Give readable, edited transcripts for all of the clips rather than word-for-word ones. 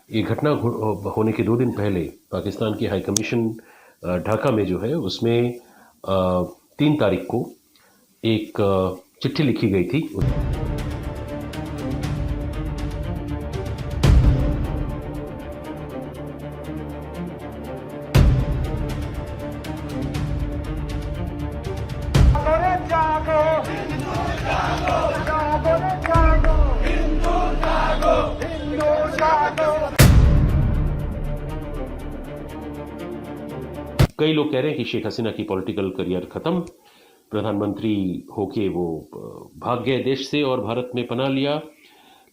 ये घटना होने के 2 दिन पहले पाकिस्तान की हाई कमीशन ढाका में जो है उसमें 3 तारीख को एक चिट्ठी लिखी गई थी। कई लोग कह रहे हैं कि शेख हसीना की पॉलिटिकल करियर खत्म, प्रधानमंत्री होके वो भाग गए देश से और भारत में पनाह लिया।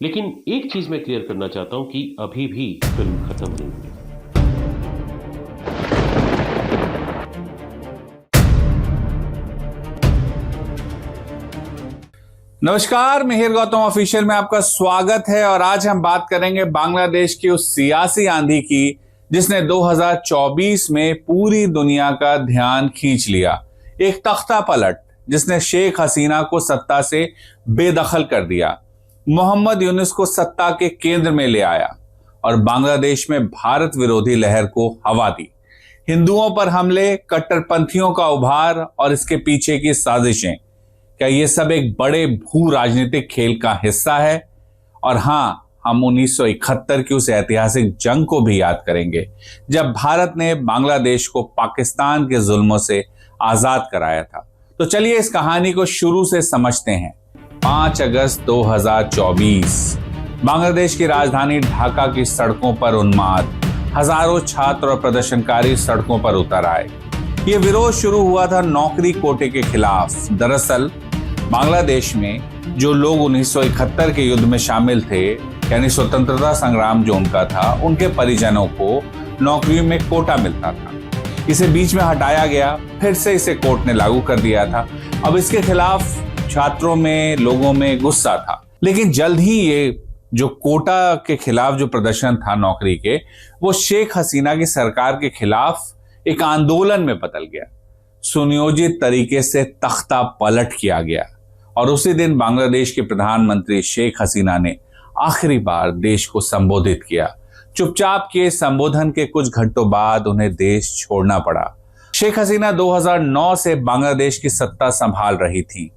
लेकिन एक चीज मैं क्लियर करना चाहता हूं कि अभी भी फिल्म खत्म नहीं हुई। नमस्कार, मिहिर गौतम ऑफिशियल में आपका स्वागत है। और आज हम बात करेंगे बांग्लादेश की उस सियासी आंधी की जिसने 2024 में पूरी दुनिया का ध्यान खींच लिया। एक तख्ता पलट जिसने शेख हसीना को सत्ता से बेदखल कर दिया, मोहम्मद यूनुस को सत्ता के केंद्र में ले आया और बांग्लादेश में भारत विरोधी लहर को हवा दी। हिंदुओं पर हमले, कट्टरपंथियों का उभार और इसके पीछे की साजिशें, क्या ये सब एक बड़े भू राजनीतिक खेल का हिस्सा है? और हाँ, हम 1971 की उस ऐतिहासिक जंग को भी याद करेंगे जब भारत ने बांग्लादेश को पाकिस्तान के जुल्मों से आजाद कराया था। तो चलिए इस कहानी को शुरू से समझते हैं। 5 अगस्त 2024 बांग्लादेश की राजधानी ढाका की सड़कों पर उन्माद, हजारों छात्र और प्रदर्शनकारी सड़कों पर उतर आए। ये विरोध शुरू हुआ था नौकरी कोटे के खिलाफ। दरअसल बांग्लादेश में जो लोग 1971 के युद्ध में शामिल थे, यानी स्वतंत्रता संग्राम जो उनका था, उनके परिजनों को नौकरी में कोटा मिलता था। इसे बीच में हटाया गया, फिर से इसे कोर्ट ने लागू कर दिया था। अब इसके खिलाफ छात्रों में, लोगों में गुस्सा था। लेकिन जल्द ही ये जो कोटा के खिलाफ जो प्रदर्शन था नौकरी के, वो शेख हसीना की सरकार के खिलाफ एक आंदोलन में बदल गया। सुनियोजित तरीके से तख्ता पलट किया गया और उसी दिन बांग्लादेश के प्रधानमंत्री शेख हसीना ने आखिरी बार देश को संबोधित किया। चुपचाप के संबोधन के कुछ घंटों बाद उन्हें देश छोड़ना पड़ा। शेख हसीना 2009 से बांग्लादेश की सत्ता संभाल रही थी।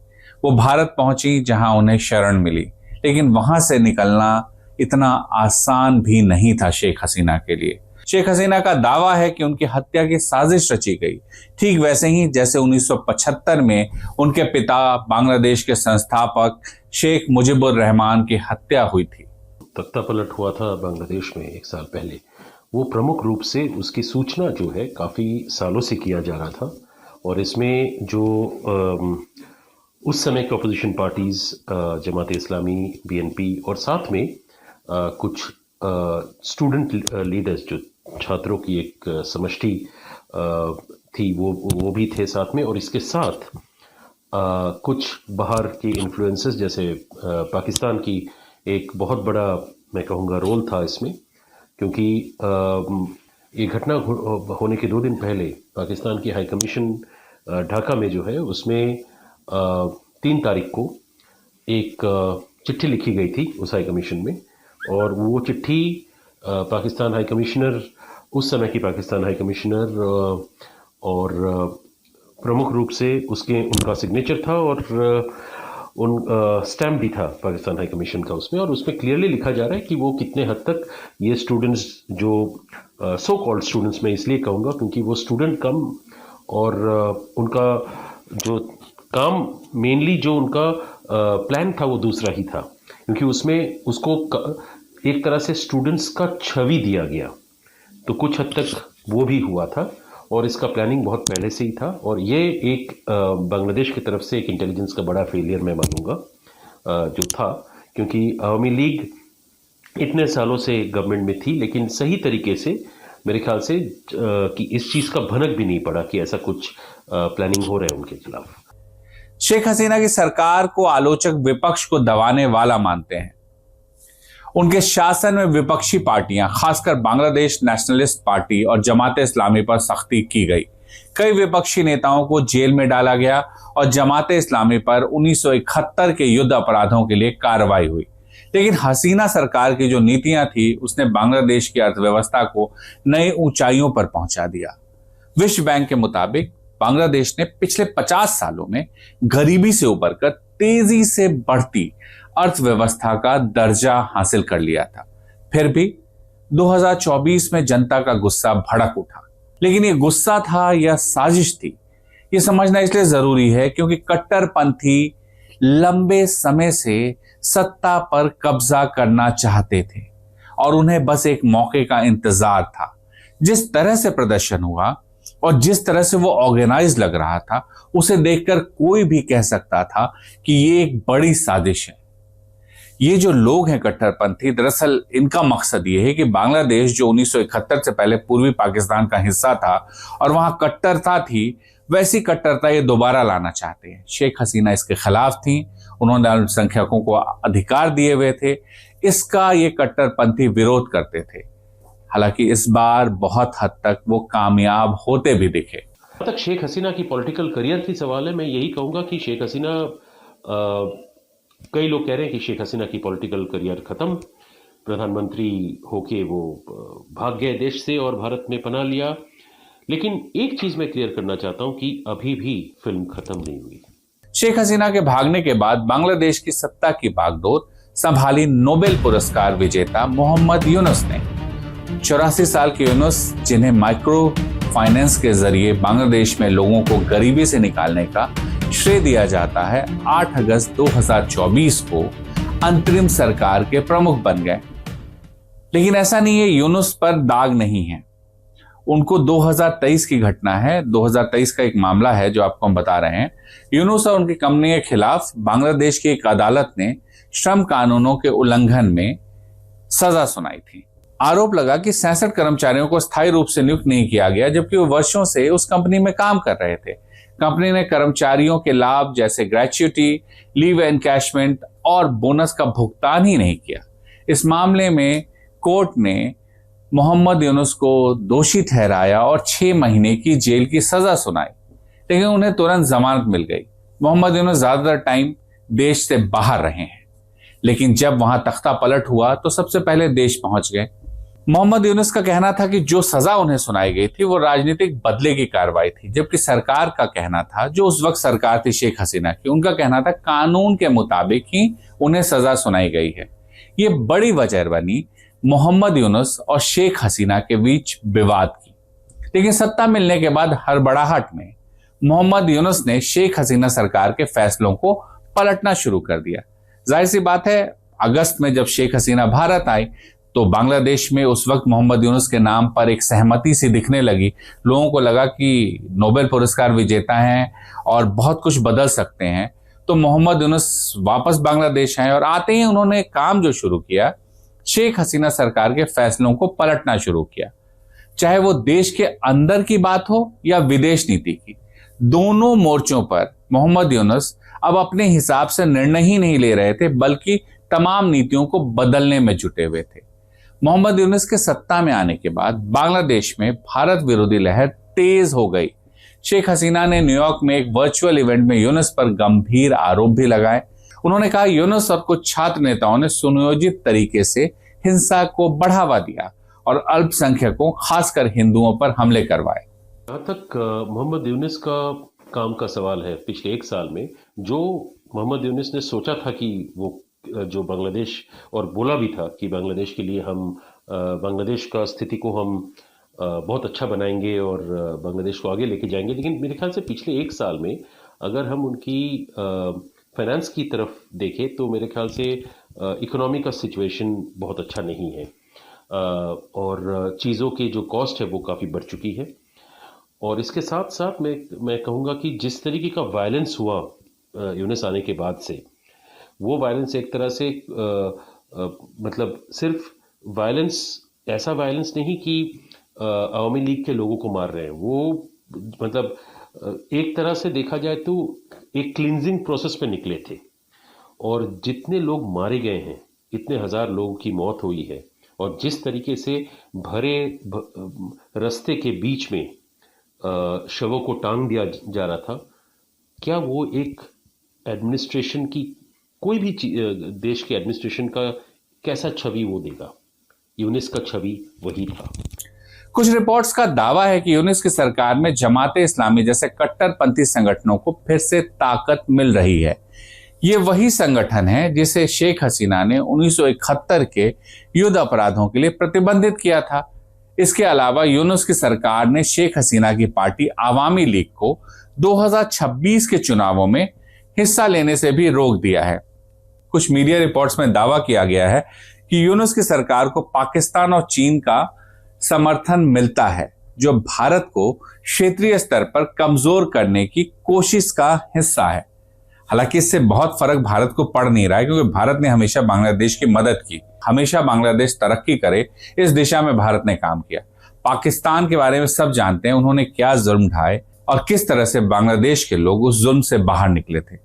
वो भारत पहुंची जहां उन्हें शरण मिली, लेकिन वहां से निकलना इतना आसान भी नहीं था शेख हसीना के लिए। शेख हसीना का दावा है कि उनकी हत्या की साजिश रची गई, ठीक वैसे ही जैसे 1975 में उनके पिता बांग्लादेश के संस्थापक शेख मुजीबुर रहमान की हत्या हुई थी। तख्ता पलट हुआ था बांग्लादेश में 1 साल पहले। वो प्रमुख रूप से उसकी सूचना जो है काफ़ी सालों से किया जा रहा था और इसमें जो उस समय के opposition parties, Jamaat Islami, BNP और साथ में कुछ स्टूडेंट लीडर्स, जो छात्रों की एक समष्टि थी, वो भी थे साथ में। और इसके साथ कुछ बाहर के इन्फ्लुएंसेस, जैसे पाकिस्तान की एक बहुत बड़ा, मैं कहूँगा, रोल था इसमें, क्योंकि ये घटना होने के 2 दिन पहले पाकिस्तान की हाई कमीशन ढाका में जो है उसमें 3 तारीख को एक चिट्ठी लिखी गई थी उस हाई कमीशन में। और वो चिट्ठी पाकिस्तान हाई कमिश्नर, उस समय की पाकिस्तान हाई कमिश्नर और प्रमुख रूप से उनका सिग्नेचर था और उन स्टैम्प भी था पाकिस्तान हाई कमीशन का उसमें। और उसमें क्लियरली लिखा जा रहा है कि वो कितने हद तक ये स्टूडेंट्स, जो सो कॉल्ड स्टूडेंट्स, मैं इसलिए कहूँगा क्योंकि वो स्टूडेंट कम, और उनका जो काम मेनली जो उनका प्लान था वो दूसरा ही था, क्योंकि उसमें उसको एक तरह से स्टूडेंट्स का छवि दिया गया। तो कुछ हद तक वो भी हुआ था और इसका प्लानिंग बहुत पहले से ही था। और ये एक बांग्लादेश की तरफ से एक इंटेलिजेंस का बड़ा फेलियर मैं मानूंगा जो था, क्योंकि अवामी लीग इतने सालों से गवर्नमेंट में थी, लेकिन सही तरीके से मेरे ख्याल से कि इस चीज़ का भनक भी नहीं पड़ा कि ऐसा कुछ प्लानिंग हो रहा है उनके खिलाफ। शेख हसीना की सरकार को आलोचक विपक्ष को दबाने वाला मानते हैं। उनके शासन में विपक्षी पार्टियां, खासकर बांग्लादेश नेशनलिस्ट पार्टी और जमात इस्लामी पर सख्ती की गई। कई विपक्षी नेताओं को जेल में डाला गया और जमात इस्लामी पर 1971 के युद्ध अपराधों के लिए कार्रवाई हुई। लेकिन हसीना सरकार की जो नीतियां थी उसने बांग्लादेश की अर्थव्यवस्था को नई ऊंचाइयों पर पहुंचा दिया। विश्व बैंक के मुताबिक बांग्लादेश ने पिछले 50 सालों में गरीबी से उबर कर तेजी से बढ़ती अर्थव्यवस्था का दर्जा हासिल कर लिया था। फिर भी 2024 में जनता का गुस्सा भड़क उठा। लेकिन ये गुस्सा था या साजिश थी, ये समझना इसलिए जरूरी है क्योंकि कट्टरपंथी लंबे समय से सत्ता पर कब्जा करना चाहते थे और उन्हें बस एक मौके का इंतजार था। जिस तरह से प्रदर्शन हुआ और जिस तरह से वो ऑर्गेनाइज लग रहा था, उसे देखकर कोई भी कह सकता था कि ये एक बड़ी साजिश है। ये जो लोग हैं कट्टरपंथी, दरअसल इनका मकसद ये है कि बांग्लादेश जो 1971 से पहले पूर्वी पाकिस्तान का हिस्सा था और वहां कट्टरता थी, वैसी कट्टरता ये दोबारा लाना चाहते हैं। शेख हसीना इसके खिलाफ थी, उन्होंने अल्पसंख्यकों को अधिकार दिए हुए थे, इसका ये कट्टरपंथी विरोध करते थे। हालांकि इस बार बहुत हद तक वो कामयाब होते भी दिखे। तक शेख हसीना की पॉलिटिकल करियर की सवाल है, मैं यही कहूंगा कि शेख हसीना, कई लोग कह रहे हैं कि शेख हसीना की पॉलिटिकल करियर खत्म, प्रधानमंत्री होके वो भाग गए देश से और भारत में पनाह लिया। लेकिन एक चीज मैं क्लियर करना चाहता हूं कि अभी भी फिल्म खत्म नहीं हुई। शेख हसीना के भागने के बाद बांग्लादेश की सत्ता की बागडोर संभाली नोबेल पुरस्कार विजेता मोहम्मद यूनुस ने। 84 साल के यूनुस, जिन्हें माइक्रो फाइनेंस के जरिए बांग्लादेश में लोगों को गरीबी से निकालने का श्रेय दिया जाता है, 8 अगस्त 2024 को अंतरिम सरकार के प्रमुख बन गए। लेकिन ऐसा नहीं है, यूनुस पर दाग नहीं है। उनको 2023 की घटना है, 2023 का एक मामला है जो आपको हम बता रहे हैं। यूनुस और उनकी कंपनी के खिलाफ बांग्लादेश की एक अदालत ने श्रम कानूनों के उल्लंघन में सजा सुनाई थी। आरोप लगा कि 66 कर्मचारियों को स्थायी रूप से नियुक्त नहीं किया गया, जबकि वो वर्षों से उस कंपनी में काम कर रहे थे। कंपनी ने कर्मचारियों के लाभ जैसे ग्रेच्युटी, लीव एनकैशमेंट और बोनस का भुगतान ही नहीं किया। इस मामले में कोर्ट ने मोहम्मद यूनुस को दोषी ठहराया और 6 महीने की जेल की सजा सुनाई, लेकिन उन्हें तुरंत जमानत मिल गई। मोहम्मद यूनुस ज्यादातर टाइम देश से बाहर रहे हैं, लेकिन जब वहां तख्ता पलट हुआ तो सबसे पहले देश पहुंच गए। मोहम्मद यूनुस का कहना था कि जो सजा उन्हें सुनाई गई थी वो राजनीतिक बदले की कार्रवाई थी, जबकि सरकार का कहना था, जो उस वक्त सरकार थी शेख हसीना की, उनका कहना था कानून के मुताबिक ही उन्हें सजा सुनाई गई है। ये बड़ी वजह बनी मोहम्मद यूनुस और शेख हसीना के बीच विवाद की। लेकिन सत्ता मिलने के बाद हड़बड़ाहट में मोहम्मद यूनुस ने शेख हसीना सरकार के फैसलों को पलटना शुरू कर दिया। जाहिर सी बात है, अगस्त में जब शेख हसीना भारत आई तो बांग्लादेश में उस वक्त मोहम्मद यूनुस के नाम पर एक सहमति सी दिखने लगी। लोगों को लगा कि नोबेल पुरस्कार विजेता हैं और बहुत कुछ बदल सकते हैं। तो मोहम्मद यूनुस वापस बांग्लादेश आए और आते ही उन्होंने काम जो शुरू किया, शेख हसीना सरकार के फैसलों को पलटना शुरू किया। चाहे वो देश के अंदर की बात हो या विदेश नीति की, दोनों मोर्चों पर मोहम्मद यूनुस अब अपने हिसाब से निर्णय ही नहीं ले रहे थे, बल्कि तमाम नीतियों को बदलने में जुटे हुए थे। मोहम्मद यूनुस के सत्ता में आने के बाद बांग्लादेश में भारत विरोधी लहर तेज हो गई। शेख हसीना ने न्यूयॉर्क में एक वर्चुअल इवेंट में यूनुस पर गंभीर आरोप भी लगाए। उन्होंने कहा यूनुस और कुछ छात्र नेताओं ने सुनियोजित तरीके से हिंसा को बढ़ावा दिया और अल्पसंख्यकों, खासकर हिंदुओं पर हमले करवाए। जहाँ तक मोहम्मद यूनुस का काम का सवाल है, पिछले 1 साल में जो मोहम्मद यूनुस ने सोचा था कि वो जो बांग्लादेश, और बोला भी था कि बांग्लादेश के लिए हम बांग्लादेश का स्थिति को हम बहुत अच्छा बनाएंगे और बांग्लादेश को आगे लेके जाएंगे, लेकिन मेरे ख्याल से पिछले 1 साल में अगर हम उनकी फाइनेंस की तरफ देखें तो मेरे ख्याल से इकोनॉमी का सिचुएशन बहुत अच्छा नहीं है और चीज़ों के जो कॉस्ट है वो काफ़ी बढ़ चुकी है। और इसके साथ साथ मैं कहूँगा कि जिस तरीके का वायलेंस हुआ यूनुस आने के बाद से, वो वायलेंस एक तरह से मतलब सिर्फ वायलेंस, ऐसा वायलेंस नहीं कि अवामी लीग के लोगों को मार रहे हैं, वो मतलब एक तरह से देखा जाए तो एक क्लींजिंग प्रोसेस पे निकले थे। और जितने लोग मारे गए हैं, इतने हजार लोगों की मौत हुई है, और जिस तरीके से भरे रास्ते के बीच में शवों को टांग दिया जा रहा था, क्या वो एक एडमिनिस्ट्रेशन की कोई भी देश के एडमिनिस्ट्रेशन का कैसा छवि वो देगा, यूनिस का छवि वही था। कुछ रिपोर्ट्स का दावा है कि यूनिस की सरकार में जमाते इस्लामी जैसे कट्टरपंथी संगठनों को फिर से ताकत मिल रही है। ये वही संगठन है जिसे शेख हसीना ने 1971 के युद्ध अपराधों के लिए प्रतिबंधित किया था। इसके अलावा यूनुस की सरकार ने शेख हसीना की पार्टी आवामी लीग को 2026 के चुनावों में हिस्सा लेने से भी रोक दिया है। कुछ मीडिया रिपोर्ट्स में दावा किया गया है कि यूनुस की सरकार को पाकिस्तान और चीन का समर्थन मिलता है, जो भारत को क्षेत्रीय स्तर पर कमजोर करने की कोशिश का हिस्सा है। हालांकि इससे बहुत फर्क भारत को पड़ नहीं रहा है, क्योंकि भारत ने हमेशा बांग्लादेश की मदद की, हमेशा बांग्लादेश तरक्की करे इस दिशा में भारत ने काम किया। पाकिस्तान के बारे में सब जानते हैं, उन्होंने क्या जुल्म ढाए और किस तरह से बांग्लादेश के लोग उस जुल्म से बाहर निकले थे।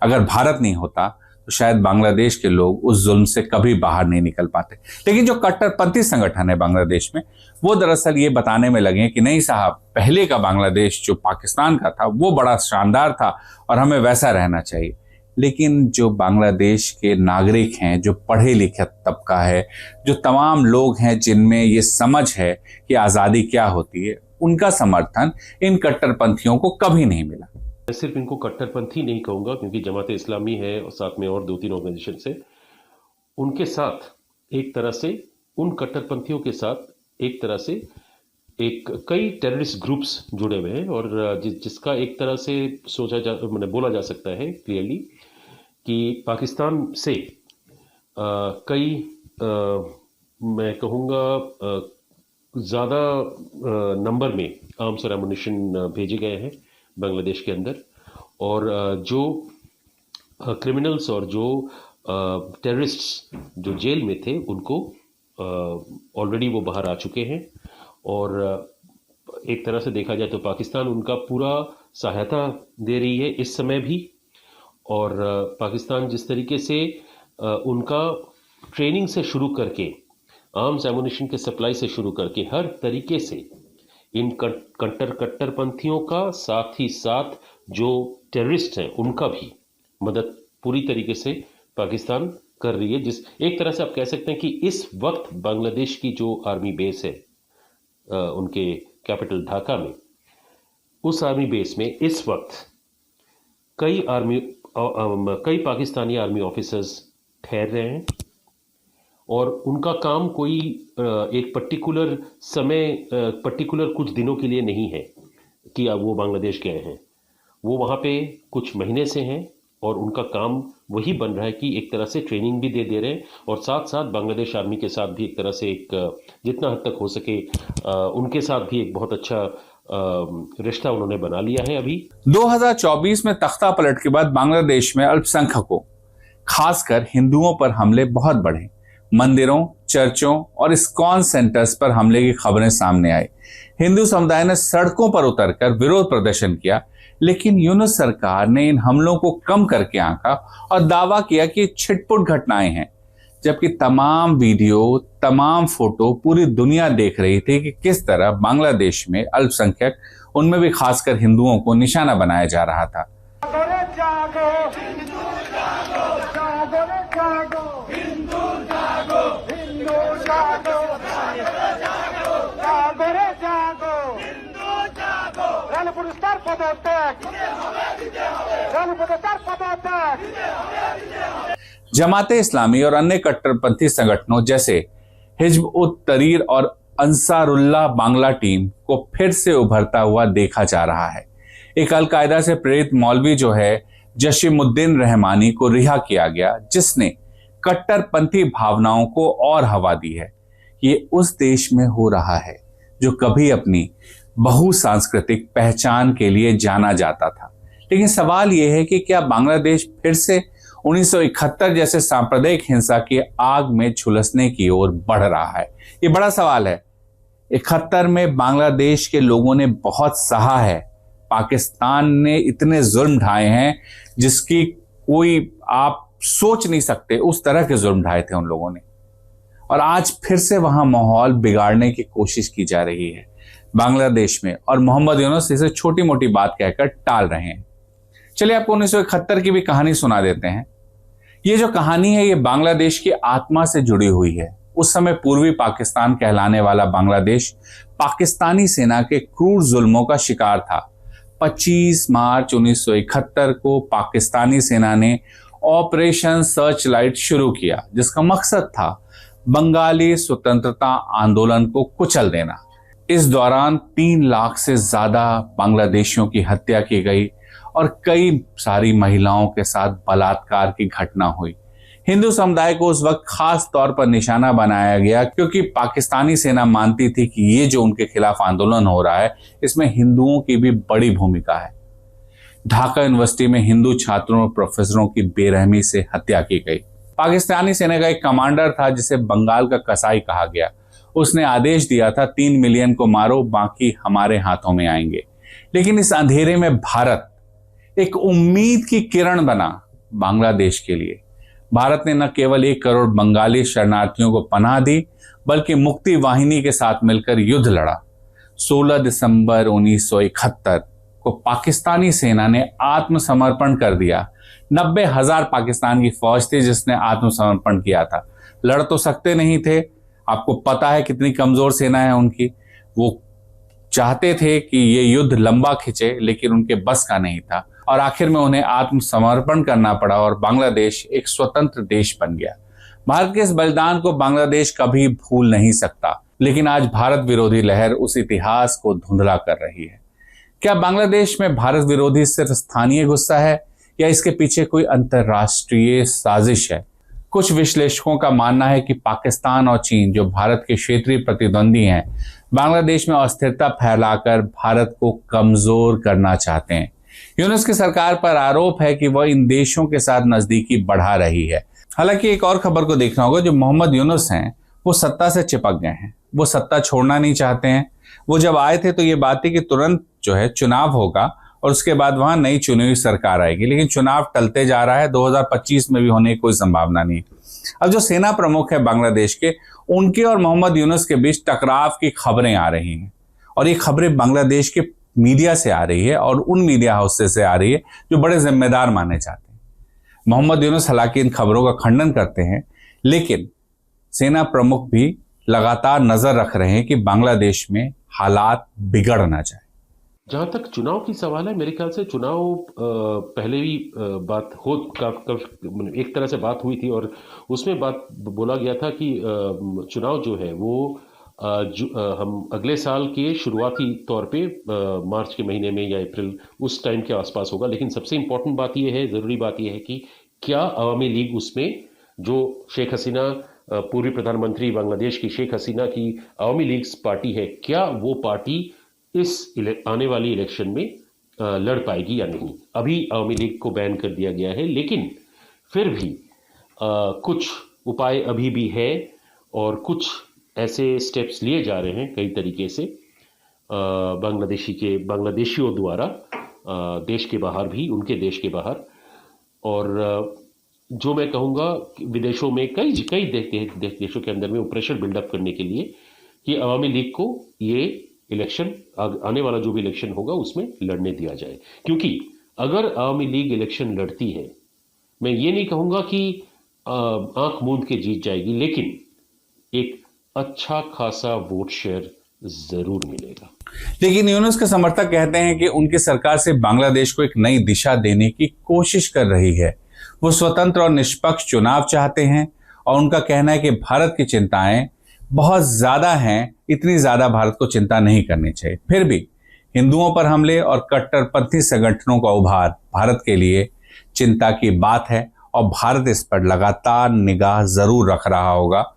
अगर भारत नहीं होता तो शायद बांग्लादेश के लोग उस जुल्म से कभी बाहर नहीं निकल पाते। लेकिन जो कट्टरपंथी संगठन है बांग्लादेश में, वो दरअसल ये बताने में लगे कि नहीं साहब, पहले का बांग्लादेश जो पाकिस्तान का था वो बड़ा शानदार था और हमें वैसा रहना चाहिए। लेकिन जो बांग्लादेश के नागरिक हैं, जो पढ़े लिखे तबका है, जो तमाम लोग हैं जिनमें ये समझ है कि आज़ादी क्या होती है, उनका समर्थन इन कट्टरपंथियों को कभी नहीं मिला। मैं सिर्फ इनको कट्टरपंथी नहीं कहूँगा, क्योंकि जमात इस्लामी है और साथ में और 2-3 ऑर्गेनाइजेशन से, उनके साथ एक तरह से, उन कट्टरपंथियों के साथ एक तरह से कई टेररिस्ट ग्रुप्स जुड़े हुए हैं, और जिसका एक तरह से बोला जा सकता है क्लियरली कि पाकिस्तान से कई मैं कहूँगा ज़्यादा नंबर में आर्म्स और एमुनिशन भेजे गए हैं बांग्लादेश के अंदर, और जो क्रिमिनल्स और जो टेररिस्ट्स जो जेल में थे उनको ऑलरेडी वो बाहर आ चुके हैं। और एक तरह से देखा जाए तो पाकिस्तान उनका पूरा सहायता दे रही है इस समय भी, और पाकिस्तान जिस तरीके से उनका ट्रेनिंग से शुरू करके, आर्म्स एमुनिशन के सप्लाई से शुरू करके, हर तरीके से इन कट्टरपंथियों का, साथ ही साथ जो टेररिस्ट हैं उनका भी मदद पूरी तरीके से पाकिस्तान कर रही है। जिस एक तरह से आप कह सकते हैं कि इस वक्त बांग्लादेश की जो आर्मी बेस है उनके कैपिटल ढाका में, उस आर्मी बेस में इस वक्त कई पाकिस्तानी आर्मी ऑफिसर्स ठहर रहे हैं, और उनका काम कोई एक पर्टिकुलर समय, पर्टिकुलर कुछ दिनों के लिए नहीं है कि अब वो बांग्लादेश गए हैं। वो वहाँ पे कुछ महीने से हैं और उनका काम वही बन रहा है कि एक तरह से ट्रेनिंग भी दे रहे हैं, और साथ साथ बांग्लादेश आर्मी के साथ भी एक तरह से जितना हद तक हो सके उनके साथ भी एक बहुत अच्छा रिश्ता उन्होंने बना लिया है। अभी 2024 में तख्ता पलट के बाद बांग्लादेश में अल्पसंख्यकों, खासकर हिंदुओं पर हमले बहुत बढ़े। मंदिरों, चर्चों और इस्कॉन सेंटर्स पर हमले की खबरें सामने आई। हिंदू समुदाय ने सड़कों पर उतरकर विरोध प्रदर्शन किया, लेकिन यूनुस सरकार ने इन हमलों को कम करके आंका और दावा किया कि छिटपुट घटनाएं हैं, जबकि तमाम वीडियो, तमाम फोटो पूरी दुनिया देख रही थी कि किस तरह बांग्लादेश में अल्पसंख्यक, उनमें भी खासकर हिंदुओं को निशाना बनाया जा रहा था। जमाते इस्लामी और अन्य कट्टरपंथी संगठनों जैसे हिज्ब उत तहरीर और अंसारुल्लाह बांग्ला टीम को फिर से उभरता हुआ देखा जा रहा है। एक अलकायदा से प्रेरित मौलवी जो है जशीमुद्दीन रहमानी को रिहा किया गया, जिसने कट्टरपंथी भावनाओं को और हवा दी है। ये उस देश में हो रहा है जो कभी अपनी बहुसांस्कृतिक पहचान के लिए जाना जाता था। लेकिन सवाल यह है कि क्या बांग्लादेश फिर से 1971 जैसे सांप्रदायिक हिंसा की आग में झुलसने की ओर बढ़ रहा है? ये बड़ा सवाल है। 71 में बांग्लादेश के लोगों ने बहुत सहा है। पाकिस्तान ने इतने जुल्म ढाए हैं जिसकी कोई आप सोच नहीं सकते, उस तरह के जुल्म ढाए थे उन लोगों ने, और आज फिर से वहां माहौल बिगाड़ने की कोशिश की जा रही है बांग्लादेश में, और मोहम्मद यूनुस इसे छोटी मोटी बात कहकर टाल रहे हैं। चलिए आपको 1971 की भी कहानी सुना देते हैं। ये जो कहानी है ये बांग्लादेश की आत्मा से जुड़ी हुई है। उस समय पूर्वी पाकिस्तान कहलाने वाला बांग्लादेश पाकिस्तानी सेना के क्रूर जुल्मों का शिकार था। 25 मार्च 1971 को पाकिस्तानी सेना ने ऑपरेशन सर्च लाइट शुरू किया, जिसका मकसद था बंगाली स्वतंत्रता आंदोलन को कुचल देना। इस दौरान 3 लाख से ज्यादा बांग्लादेशियों की हत्या की गई और कई सारी महिलाओं के साथ बलात्कार की घटना हुई। हिंदू समुदाय को उस वक्त खास तौर पर निशाना बनाया गया, क्योंकि पाकिस्तानी सेना मानती थी कि ये जो उनके खिलाफ आंदोलन हो रहा है इसमें हिंदुओं की भी बड़ी भूमिका है। ढाका यूनिवर्सिटी में हिंदू छात्रों और प्रोफेसरों की बेरहमी से हत्या की गई। पाकिस्तानी सेना का एक कमांडर था जिसे बंगाल का कसाई कहा गया। उसने आदेश दिया था 3 मिलियन को मारो, बाकी हमारे हाथों में आएंगे। लेकिन इस अंधेरे में भारत एक उम्मीद की किरण बना बांग्लादेश के लिए। भारत ने न केवल 1 करोड़ बंगाली शरणार्थियों को पनाह दी, बल्कि मुक्ति वाहिनी के साथ मिलकर युद्ध लड़ा। 16 दिसंबर 1971 को पाकिस्तानी सेना ने आत्मसमर्पण कर दिया। 90,000 पाकिस्तान की फौज थी जिसने आत्मसमर्पण किया था। लड़ तो सकते नहीं थे, आपको पता है कितनी कमजोर सेना है उनकी। वो चाहते थे कि ये युद्ध लंबा खिंचे, लेकिन उनके बस का नहीं था और आखिर में उन्हें आत्मसमर्पण करना पड़ा और बांग्लादेश एक स्वतंत्र देश बन गया। भारत के इस बलिदान को बांग्लादेश कभी भूल नहीं सकता, लेकिन आज भारत विरोधी लहर उस इतिहास को धुंधला कर रही है। क्या बांग्लादेश में भारत विरोधी सिर्फ स्थानीय गुस्सा है या इसके पीछे कोई अंतरराष्ट्रीय साजिश है? कुछ विश्लेषकों का मानना है कि पाकिस्तान और चीन, जो भारत के क्षेत्रीय प्रतिद्वंदी हैं, बांग्लादेश में अस्थिरता फैलाकर भारत को कमजोर करना चाहते हैं। यूनुस की सरकार पर आरोप है कि वह इन देशों के साथ नजदीकी बढ़ा रही है। हालांकि एक और खबर को देखना होगा, जो मोहम्मद यूनुस हैं वो सत्ता से चिपक गए हैं, वो सत्ता छोड़ना नहीं चाहते हैं। वो जब आए थे तो ये बात थी कि तुरंत जो है चुनाव होगा और उसके बाद वहां नई चुनी हुई सरकार आएगी, लेकिन चुनाव टलते जा रहा है। 2025 में भी होने की कोई संभावना नहीं। अब जो सेना प्रमुख है बांग्लादेश के, उनके और मोहम्मद यूनुस के बीच टकराव की खबरें आ रही हैं और ये खबरें बांग्लादेश के मीडिया से आ रही है और उन मीडिया हाउसेस से आ रही है जो बड़े जिम्मेदार माने जाते हैं। मोहम्मद यूनुस हालांकि इन खबरों का खंडन करते हैं, लेकिन सेना प्रमुख भी लगातार नजर रख रहे हैं कि बांग्लादेश में हालात बिगड़ ना जाए। जहां तक चुनाव की सवाल है, मेरे ख्याल से चुनाव पहले भी बात हो एक तरह से बात हुई थी और उसमें बात बोला गया था कि चुनाव जो है वो हम अगले साल के शुरुआती तौर पे मार्च के महीने में या अप्रैल उस टाइम के आसपास होगा। लेकिन सबसे इम्पोर्टेंट बात यह है, ज़रूरी बात यह है कि क्या अवामी लीग उसमें, जो शेख हसीना पूर्व प्रधानमंत्री बांग्लादेश की शेख हसीना की अवामी लीग पार्टी है, क्या वो पार्टी इस आने वाली इलेक्शन में लड़ पाएगी या नहीं। अभी अवामी लीग को बैन कर दिया गया है, लेकिन फिर भी कुछ उपाय अभी भी है और कुछ ऐसे स्टेप्स लिए जा रहे हैं कई तरीके से बांग्लादेशियों द्वारा, देश के बाहर भी, उनके देश के बाहर। और जो मैं कहूँगा विदेशों में कई देशों के अंदर में प्रेशर बिल्डअप करने के लिए कि अवामी लीग को ये इलेक्शन, आने वाला जो भी इलेक्शन होगा उसमें लड़ने दिया जाए। क्योंकि अगर अवामी लीग इलेक्शन लड़ती है, मैं ये नहीं कहूँगा कि आंख मूंद के जीत जाएगी, लेकिन एक अच्छा खासा वोट शेयर जरूर मिलेगा। लेकिन यूनुस के समर्थक कहते हैं कि उनकी सरकार से बांग्लादेश को एक नई दिशा देने की कोशिश कर रही है। वो स्वतंत्र और निष्पक्ष चुनाव चाहते हैं और उनका कहना है कि भारत की चिंताएं बहुत ज्यादा हैं, इतनी ज्यादा भारत को चिंता नहीं करनी चाहिए। फिर भी हिंदुओं पर हमले और कट्टरपंथी संगठनों का उभार भारत के लिए चिंता की बात है और भारत इस पर लगातार निगाह जरूर रख रहा होगा।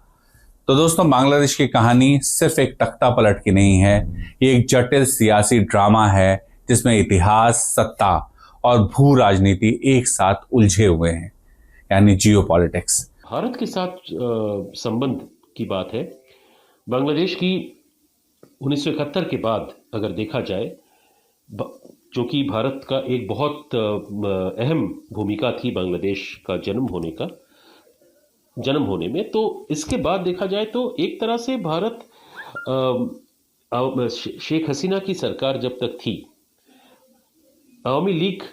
तो दोस्तों, बांग्लादेश की कहानी सिर्फ एक तख्ता पलट की नहीं है, ये एक जटिल सियासी ड्रामा है जिसमें इतिहास, सत्ता और भू राजनीति एक साथ उलझे हुए हैं, यानी जियोपॉलिटिक्स। भारत के साथ संबंध की बात है। बांग्लादेश की 1971 के बाद अगर देखा जाए, जो कि भारत का एक बहुत अहम भूमिका थी बांग्लादेश का जन्म होने में, तो इसके बाद देखा जाए तो एक तरह से भारत शेख हसीना की सरकार जब तक थी, अवामी लीग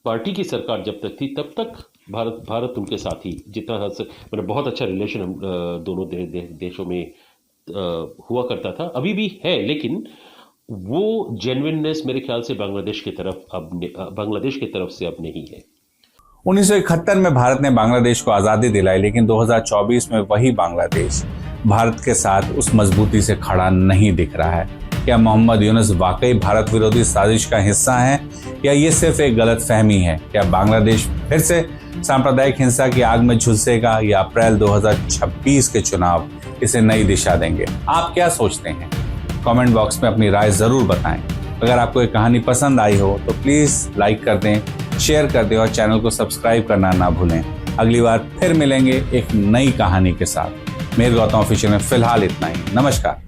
पार्टी की सरकार जब तक थी, तब तक भारत उनके साथ ही जितना हद से मतलब बहुत अच्छा रिलेशन हम दोनों देशों में हुआ करता था, अभी भी है, लेकिन वो जेन्युइननेस मेरे ख्याल से बांग्लादेश की तरफ से अब नहीं है। 1971 में भारत ने बांग्लादेश को आजादी दिलाई, लेकिन 2024 में वही बांग्लादेश भारत के साथ उस मजबूती से खड़ा नहीं दिख रहा है। क्या मोहम्मद यूनुस वाकई भारत विरोधी साजिश का हिस्सा हैं, या ये सिर्फ एक गलतफहमी है? क्या बांग्लादेश फिर से सांप्रदायिक हिंसा की आग में झुलसेगा, या अप्रैल 2026 के चुनाव इसे नई दिशा देंगे? आप क्या सोचते हैं? कमेंट बॉक्स में अपनी राय जरूर बताएं। अगर आपको ये कहानी पसंद आई हो तो प्लीज लाइक कर दें, शेयर कर दें और चैनल को सब्सक्राइब करना ना भूलें। अगली बार फिर मिलेंगे एक नई कहानी के साथ। मेहर गौतम ऑफिशियल में फिलहाल इतना ही। नमस्कार।